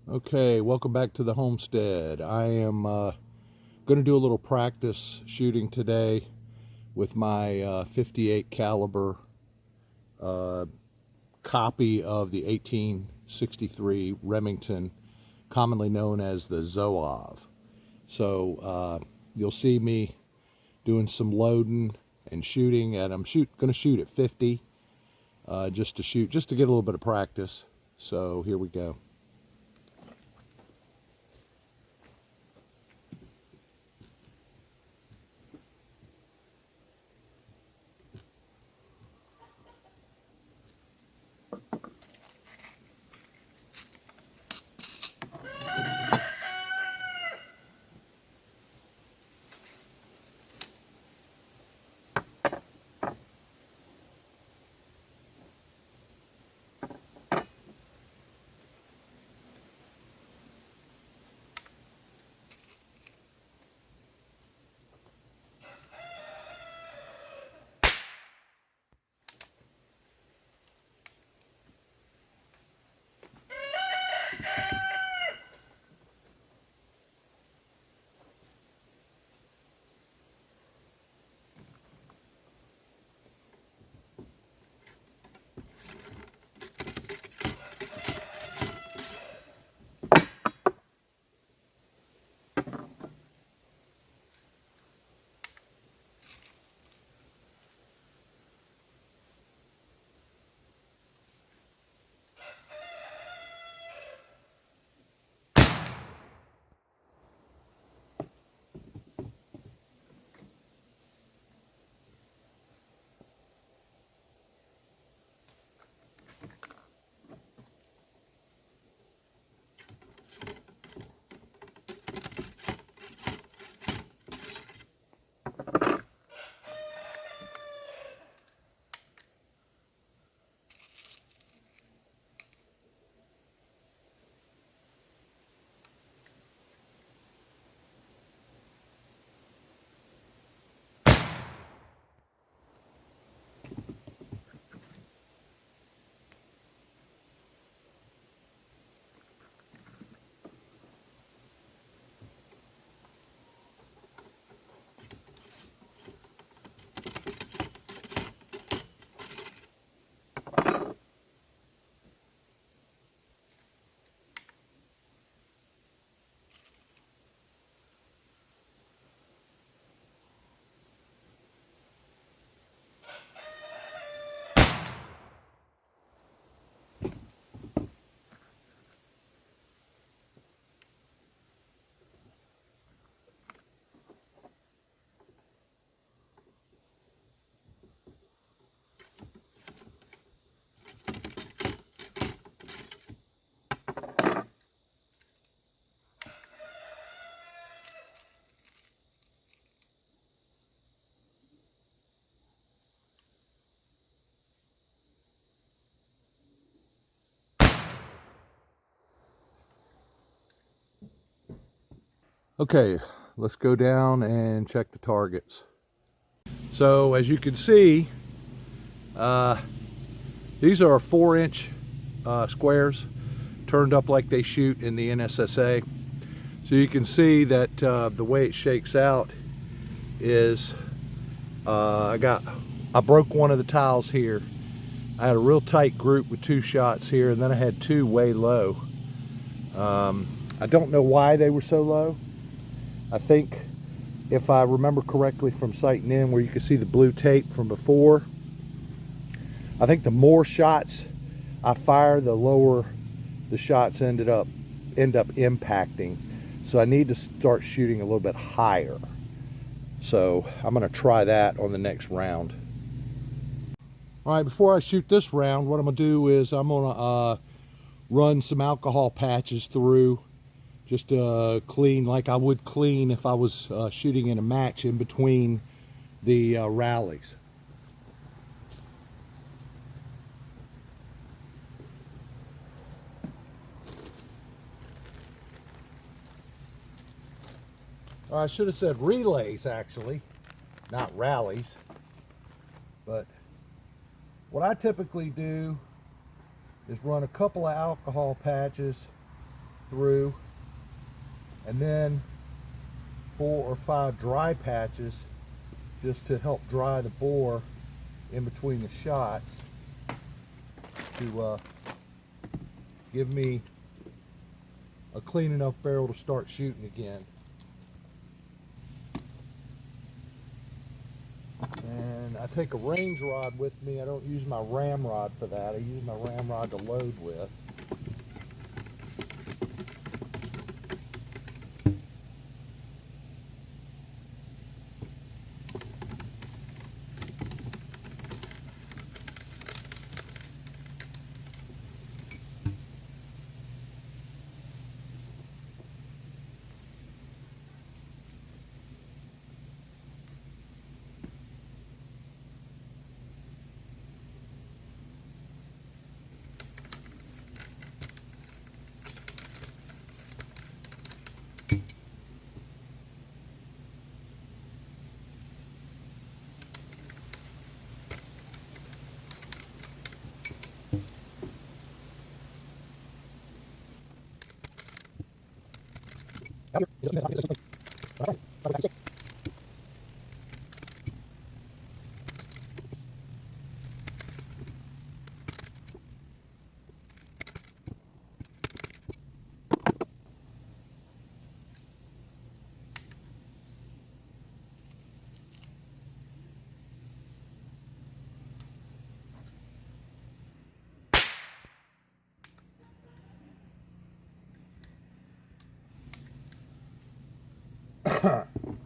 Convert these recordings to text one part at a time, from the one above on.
Okay, welcome back to the homestead. I am going to do a little practice shooting today with my 58 caliber copy of the 1863 Remington, commonly known as the Zoov. So you'll see me doing some loading and shooting, and I'm going to shoot at 50 just to get a little bit of practice. So here we go. Okay, let's go down and check the targets. So as you can see, these are 4-inch squares turned up like they shoot in the N-SSA. So you can see that the way it shakes out is I broke one of the tiles here. I had a real tight group with 2 shots here, and then I had 2 way low. I don't know why they were so low. I think, if I remember correctly from sighting in, where you can see the blue tape from before, I think the more shots I fire, the lower the shots end up impacting. So I need to start shooting a little bit higher. So I'm going to try that on the next round. All right, before I shoot this round, what I'm going to do is I'm going to run some alcohol patches through, just clean like I would clean if I was shooting in a match in between the rallies. Or I should have said relays, actually, not rallies. But what I typically do is run a couple of alcohol patches through, and then 4 or 5 dry patches just to help dry the bore in between the shots to give me a clean enough barrel to start shooting again. And I take a range rod with me. I don't use my ramrod for that. I use my ramrod to load with.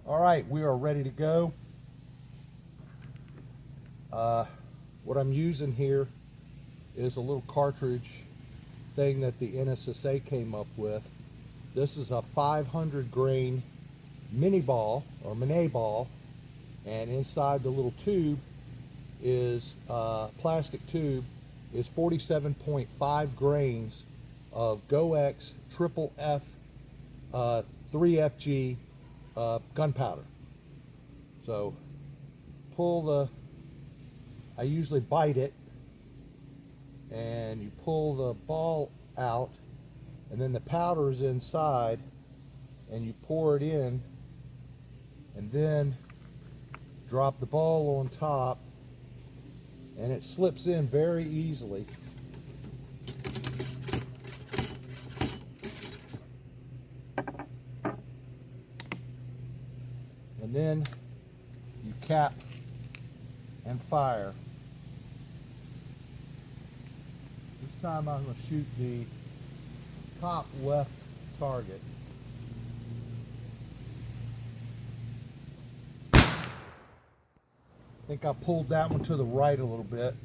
All right, we are ready to go. What I'm using here is a little cartridge thing that the N-SSA came up with. This is a 500 grain mini ball or mini ball, and inside the little tube is plastic tube is 47.5 grains of GoX triple F 3FG gunpowder. So I usually bite it, and you pull the ball out, and then the powder is inside, and you pour it in, and then drop the ball on top, and it slips in very easily. And then you cap and fire. This time I'm going to shoot the top left target. I think I pulled that one to the right a little bit.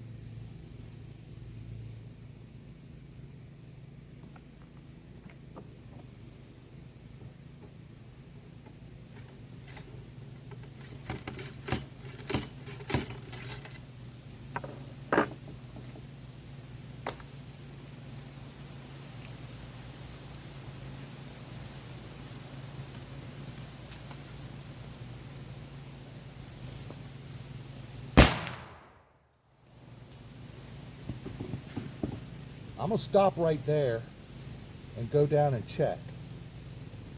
I'm going to stop right there and go down and check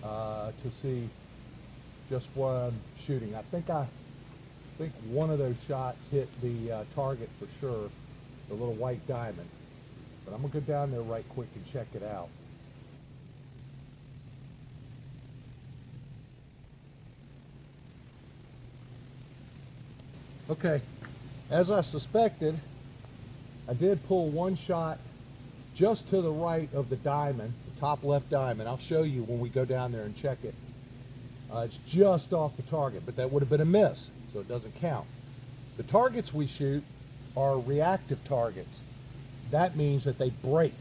to see just what I'm shooting. I think one of those shots hit the target for sure, the little white diamond. But I'm going to go down there right quick and check it out. Okay, as I suspected, I did pull one shot just to the right of the diamond, the top left diamond. I'll show you when we go down there and check it. It's just off the target, but that would have been a miss, so it doesn't count. The targets we shoot are reactive targets. That means that they break.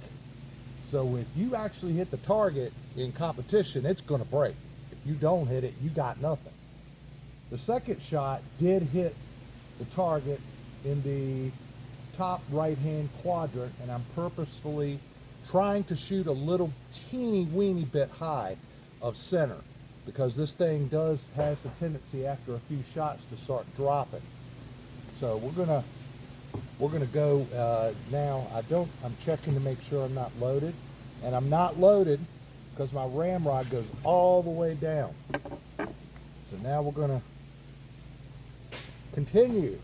So if you actually hit the target in competition, it's going to break. If you don't hit it, you got nothing. The second shot did hit the target in the top right-hand quadrant, and I'm purposefully trying to shoot a little teeny weeny bit high of center, because this thing has a tendency after a few shots to start dropping. So we're gonna go now. I'm checking to make sure I'm not loaded, and I'm not loaded. because my ramrod goes all the way down. So now we're going to continue.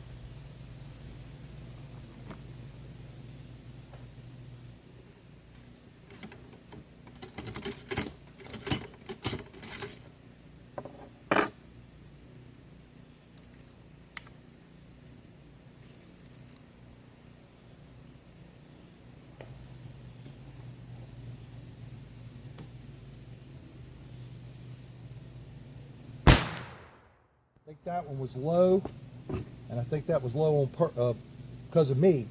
I think that one was low, and I think that was low on because of me.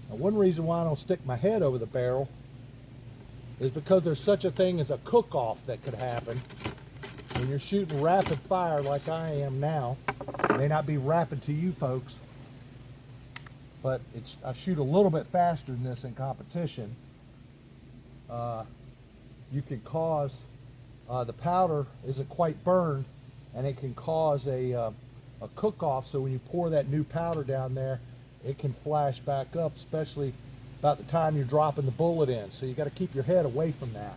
Now, one reason why I don't stick my head over the barrel is because there's such a thing as a cook-off that could happen when you're shooting rapid fire like I am now. It may not be rapid to you folks, but I shoot a little bit faster than this in competition. You can cause the powder isn't quite burned, and it can cause a cook-off. So when you pour that new powder down there, it can flash back up, especially about the time you're dropping the bullet in. So you got to keep your head away from that.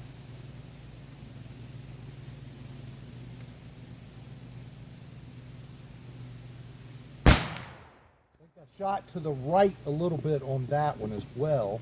I think I shot to the right a little bit on that one as well.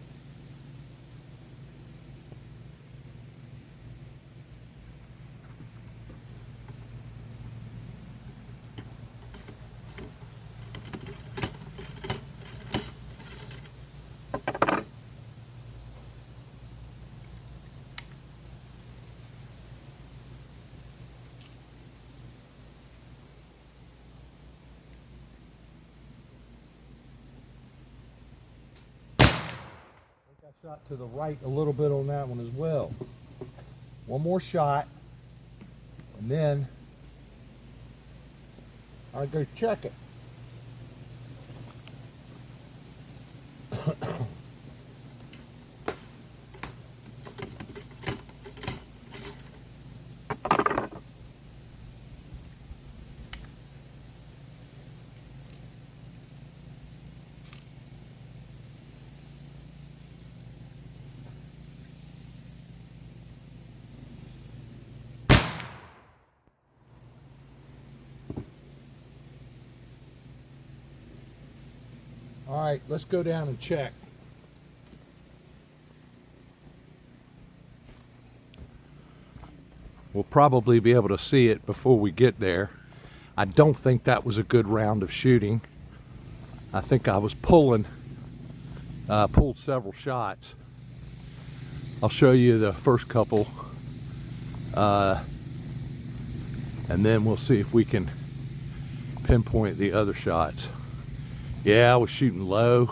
I shot to the right a little bit on that one as well. One more shot, and then I'll go check it. All right, let's go down and check. We'll probably be able to see it before we get there. I don't think that was a good round of shooting. I think I was pulled several shots. I'll show you the first couple, and then we'll see if we can pinpoint the other shots. Yeah, I was shooting low.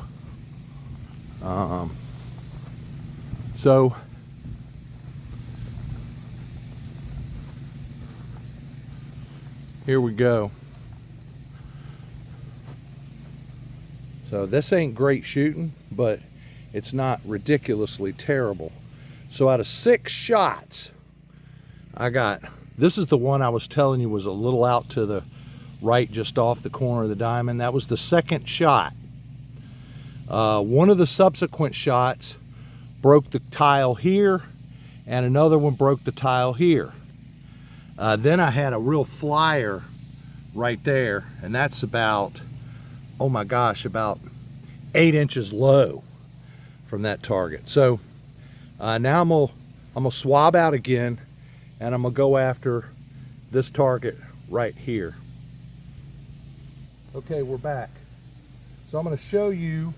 So here we go. So this ain't great shooting, but it's not ridiculously terrible. So out of 6 shots, this is the one I was telling you was a little out to the right, just off the corner of the diamond. That was the second shot. One of the subsequent shots broke the tile here, and another one broke the tile here. Then I had a real flyer right there, and that's about, oh my gosh, about 8 inches low from that target. So now I'm gonna swab out again, and I'm gonna go after this target right here. Okay, we're back. So I'm going to show you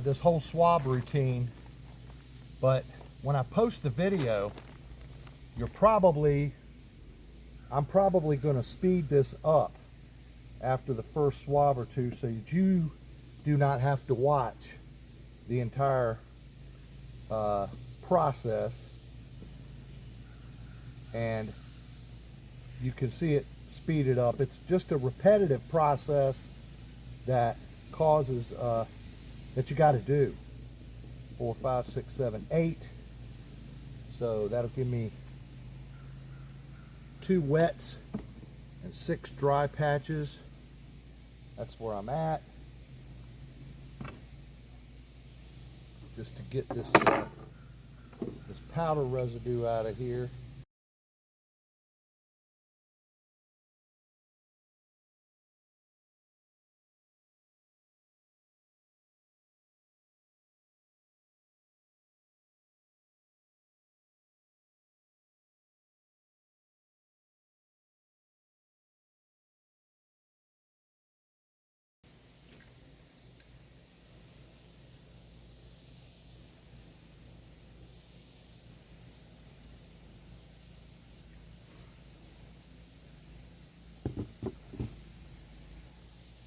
this whole swab routine, but when I post the video, I'm probably going to speed this up after the first swab or two, so you do not have to watch the entire process, and you can see it speeded up. It's just a repetitive process that causes that you got to do. 4, 5, 6, 7, 8. So that'll give me 2 wets and 6 dry patches. That's where I'm at. just to get this this powder residue out of here.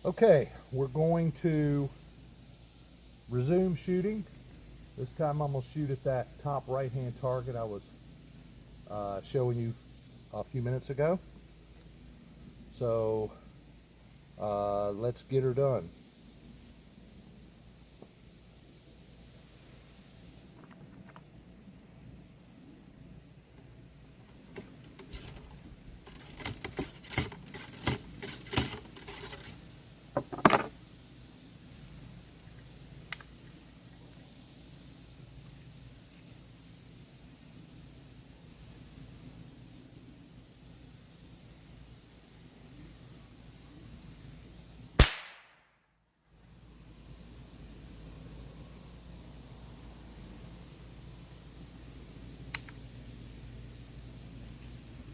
Okay, we're going to resume shooting. This time I'm going to shoot at that top right-hand target I was showing you a few minutes ago. So let's get her done.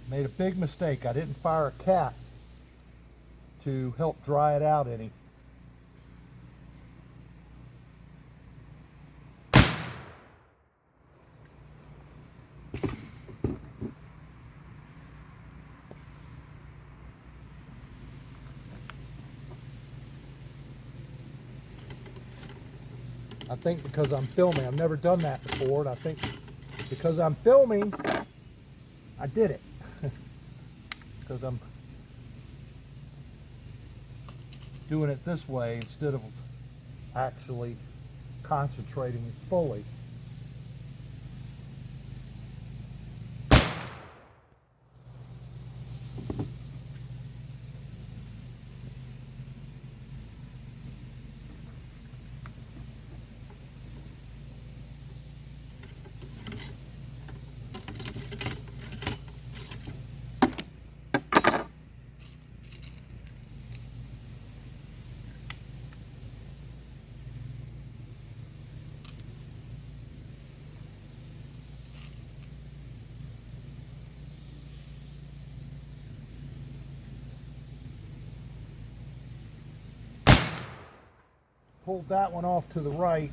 Made a big mistake. I didn't fire a cap to help dry it out any. I think because I'm filming, I've never done that before, and I think because I'm filming, I did it. Because I'm doing it this way instead of actually concentrating fully. Pulled that one off to the right.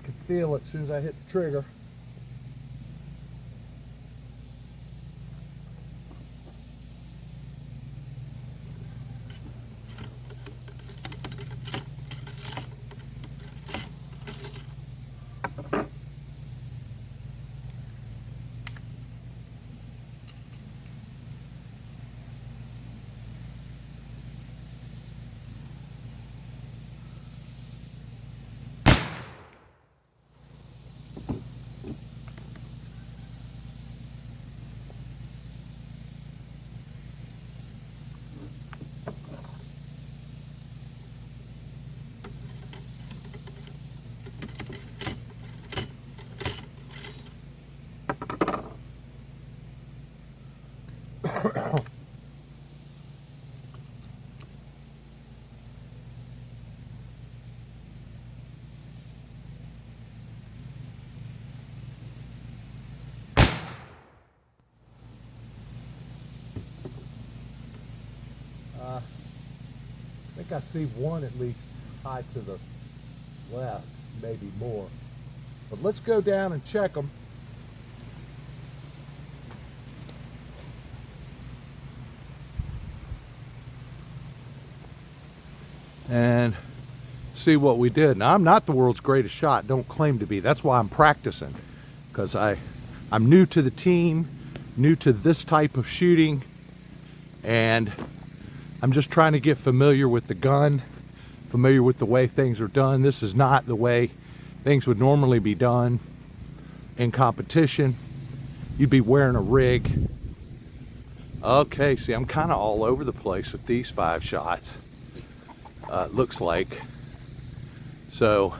Could feel it as soon as I hit the trigger. I think I see one at least high to the left, maybe more. But let's go down and check them. And see what we did. Now, I'm not the world's greatest shot, don't claim to be. That's why I'm practicing, because I'm new to the team, new to this type of shooting, and I'm just trying to get familiar with the gun, familiar with the way things are done. This is not the way things would normally be done in competition. You'd be wearing a rig. Okay, see, I'm kind of all over the place with these 5 shots. It looks like. So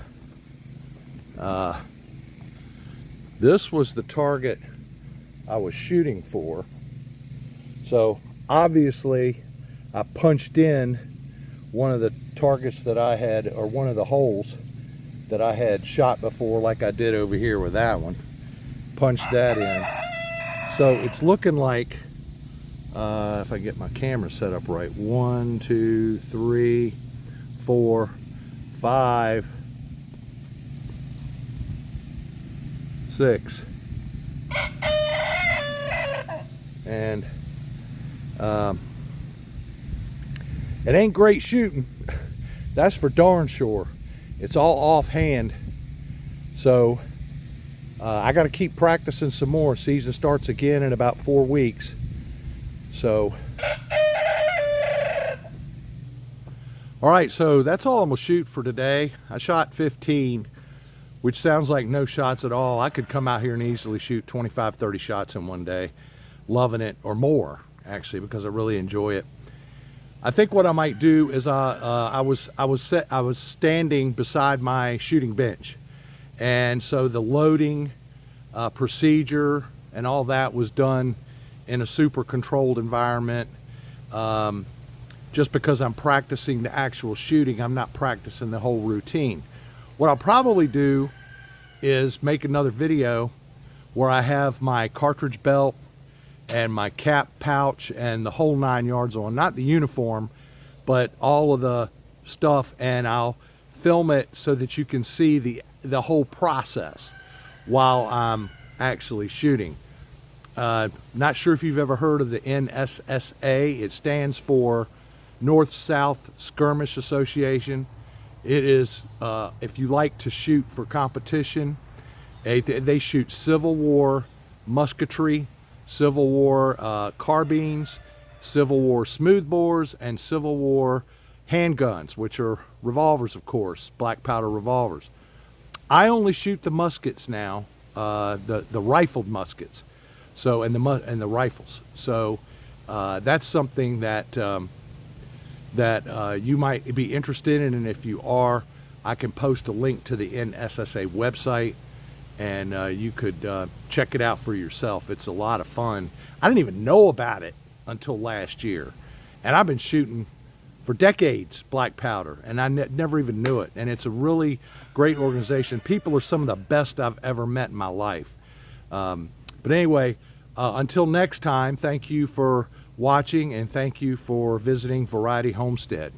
This was the target I was shooting for. So obviously I punched in one of the targets that I had, or one of the holes that I had shot before, like I did over here with that one. Punched that in. So it's looking like, if I get my camera set up right, 1, 2, 3, 4, 5, 6, and it ain't great shooting, that's for darn sure. It's all offhand, so I got to keep practicing some more. Season starts again in about 4 weeks, so all right, so that's all I'm gonna shoot for today. I shot 15, which sounds like no shots at all. I could come out here and easily shoot 25-30 shots in one day, loving it, or more actually, because I really enjoy it. I think what I might do is I was standing beside my shooting bench, and so the loading procedure and all that was done in a super controlled environment. Just because I'm practicing the actual shooting, I'm not practicing the whole routine. What I'll probably do is make another video where I have my cartridge belt and my cap pouch and the whole 9 yards on, not the uniform, but all of the stuff, and I'll film it so that you can see the whole process while I'm actually shooting. Not sure if you've ever heard of the N-SSA. It stands for North-South Skirmish Association. It is, if you like to shoot for competition, they shoot Civil War musketry, Civil War carbines, Civil War smoothbores, and Civil War handguns, which are revolvers, of course, black powder revolvers. I only shoot the muskets now, the rifled muskets, so and the rifles. So that's something that you might be interested in, and if you are, I can post a link to the N-SSA website, and you could check it out for yourself. It's a lot of fun. I didn't even know about it until last year, and I've been shooting for decades black powder, and I never even knew it. And it's a really great organization. People are some of the best I've ever met in my life. But anyway, until next time, thank you for watching, and thank you for visiting Variety Homestead.